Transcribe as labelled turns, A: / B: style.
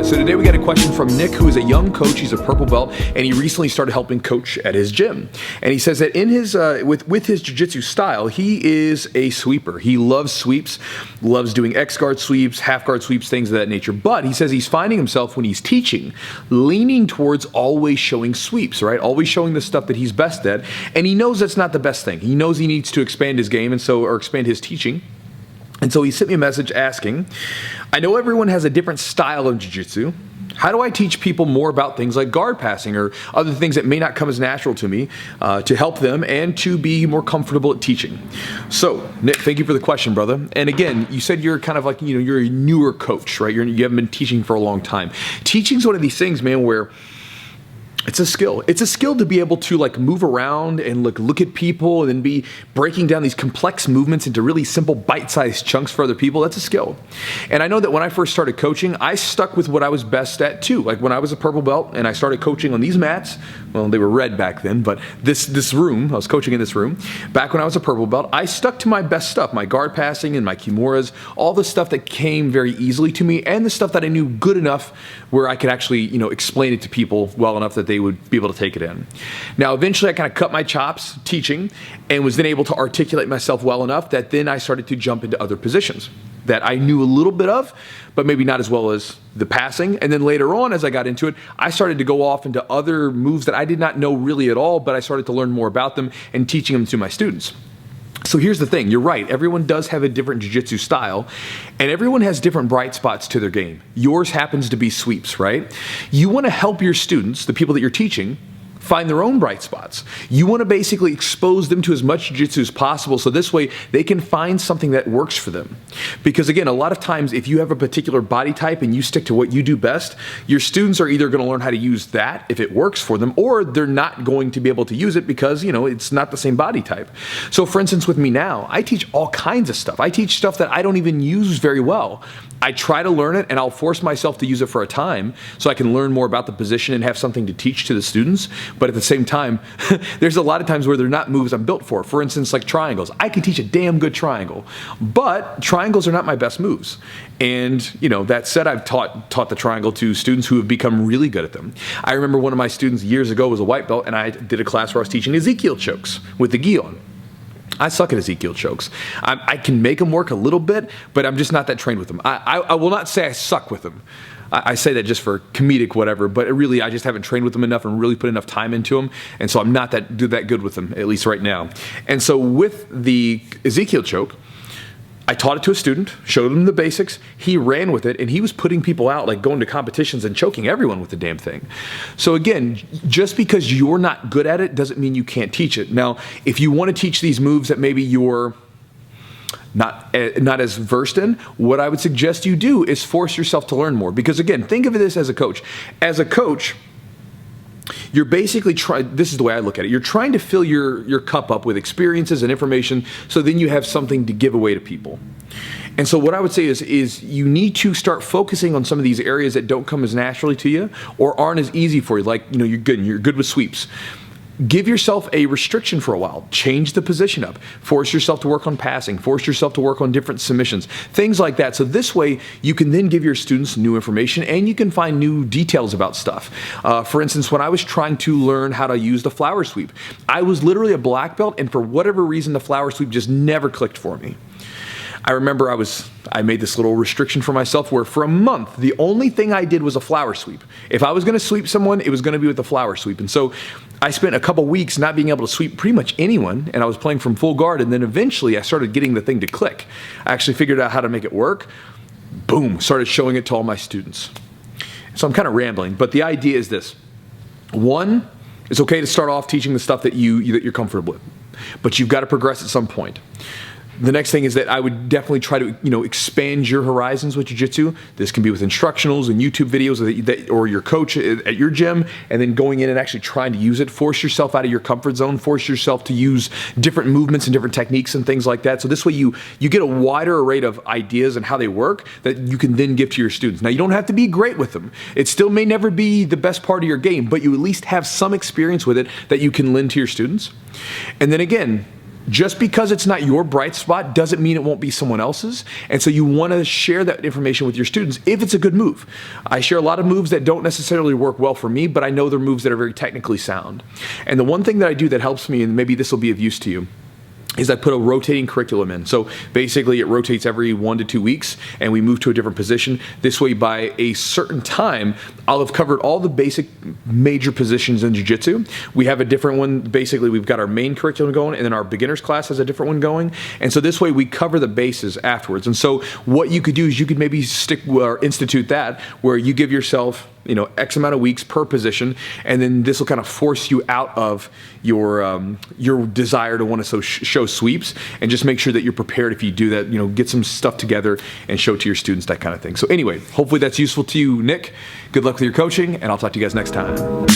A: So today we got a question from Nick, who is a young coach. He's a purple belt, and he recently started helping coach at his gym. And he says that in his with his jiu-jitsu style, he is a sweeper. He loves sweeps, loves doing X-guard sweeps, half-guard sweeps, things of that nature. But he says he's finding himself when he's teaching, leaning towards always showing sweeps, right? Always showing the stuff that he's best at. And he knows that's not the best thing. He knows he needs to expand his game or expand his teaching. And so he sent me a message asking, I know everyone has a different style of jiu-jitsu. How do I teach people more about things like guard passing or other things that may not come as natural to me to help them and to be more comfortable at teaching? So, Nick, thank you for the question, brother. And again, you said you're kind of like, you're a newer coach, right? You haven't been teaching for a long time. Teaching's one of these things, man, where it's a skill. It's a skill to be able to like move around and look at people and then be breaking down these complex movements into really simple bite-sized chunks for other people. That's a skill. And I know that when I first started coaching, I stuck with what I was best at too. Like when I was a purple belt and I started coaching on these mats, well, they were red back then, but this room, I was coaching in this room. Back when I was a purple belt, I stuck to my best stuff, my guard passing and my kimuras, all the stuff that came very easily to me and the stuff that I knew good enough where I could actually, explain it to people well enough that they would be able to take it in. Now, eventually I kind of cut my chops teaching and was then able to articulate myself well enough that then I started to jump into other positions that I knew a little bit of, but maybe not as well as the passing. And then later on, as I got into it, I started to go off into other moves that I did not know really at all, but I started to learn more about them and teaching them to my students. So here's the thing, you're right, everyone does have a different jiu-jitsu style, and everyone has different bright spots to their game. Yours happens to be sweeps, right? You want to help your students, the people that you're teaching, find their own bright spots. You want to basically expose them to as much jiu-jitsu as possible so this way they can find something that works for them. Because again, a lot of times if you have a particular body type and you stick to what you do best, your students are either going to learn how to use that if it works for them, or they're not going to be able to use it because, it's not the same body type. So for instance, with me now, I teach all kinds of stuff. I teach stuff that I don't even use very well. I try to learn it and I'll force myself to use it for a time so I can learn more about the position and have something to teach to the students. But at the same time, there's a lot of times where they're not moves I'm built for. For instance, like triangles. I can teach a damn good triangle, but triangles are not my best moves. And, that said, I've taught the triangle to students who have become really good at them. I remember one of my students years ago was a white belt and I did a class where I was teaching Ezekiel chokes with the gi on. I suck at Ezekiel chokes. I can make them work a little bit, but I'm just not that trained with them. I will not say I suck with them. I say that just for comedic whatever, but really I just haven't trained with them enough and really put enough time into them, and so I'm not that good with them, at least right now. And so with the Ezekiel choke, I taught it to a student, showed him the basics, he ran with it, and he was putting people out, like going to competitions and choking everyone with the damn thing. So again, just because you're not good at it doesn't mean you can't teach it. Now, if you want to teach these moves that maybe you're not as versed in, what I would suggest you do is force yourself to learn more. Because again, think of this as a coach. As a coach, you're basically this is the way I look at it. You're trying to fill your cup up with experiences and information so then you have something to give away to people. And so what I would say is you need to start focusing on some of these areas that don't come as naturally to you or aren't as easy for you. Like, you're good with sweeps. Give yourself a restriction for a while. Change the position up. Force yourself to work on passing. Force yourself to work on different submissions. Things like that. So this way, you can then give your students new information and you can find new details about stuff. For instance, when I was trying to learn how to use the flower sweep, I was literally a black belt, and for whatever reason, the flower sweep just never clicked for me. I remember I made this little restriction for myself where for a month, the only thing I did was a flower sweep. If I was going to sweep someone, it was going to be with the flower sweep. And so I spent a couple weeks not being able to sweep pretty much anyone, and I was playing from full guard, and then eventually I started getting the thing to click. I actually figured out how to make it work. Boom, started showing it to all my students. So I'm kind of rambling, but the idea is this. One, it's okay to start off teaching the stuff that you're comfortable with, but you've got to progress at some point. The next thing is that I would definitely try to, expand your horizons with jiu-jitsu. This can be with instructionals and YouTube videos or your coach at your gym, and then going in and actually trying to use it. Force yourself out of your comfort zone. Force yourself to use different movements and different techniques and things like that. So this way you get a wider array of ideas and how they work that you can then give to your students. Now, you don't have to be great with them. It still may never be the best part of your game, but you at least have some experience with it that you can lend to your students. And then again, Just because it's not your bright spot doesn't mean it won't be someone else's. And so you want to share that information with your students if it's a good move. I share a lot of moves that don't necessarily work well for me, but I know they're moves that are very technically sound. And the one thing that I do that helps me, and maybe this will be of use to you, is I put a rotating curriculum in. So basically it rotates every 1 to 2 weeks and we move to a different position. This way by a certain time, I'll have covered all the basic major positions in jiu-jitsu. We have a different one. Basically we've got our main curriculum going and then our beginners class has a different one going. And so this way we cover the bases afterwards. And so what you could do is you could maybe stick or institute that where you give yourself X amount of weeks per position, and then this will kind of force you out of your desire to want to show sweeps, and just make sure that you're prepared if you do that. Get some stuff together and show it to your students, that kind of thing. So anyway, hopefully that's useful to you, Nick. Good luck with your coaching, and I'll talk to you guys next time.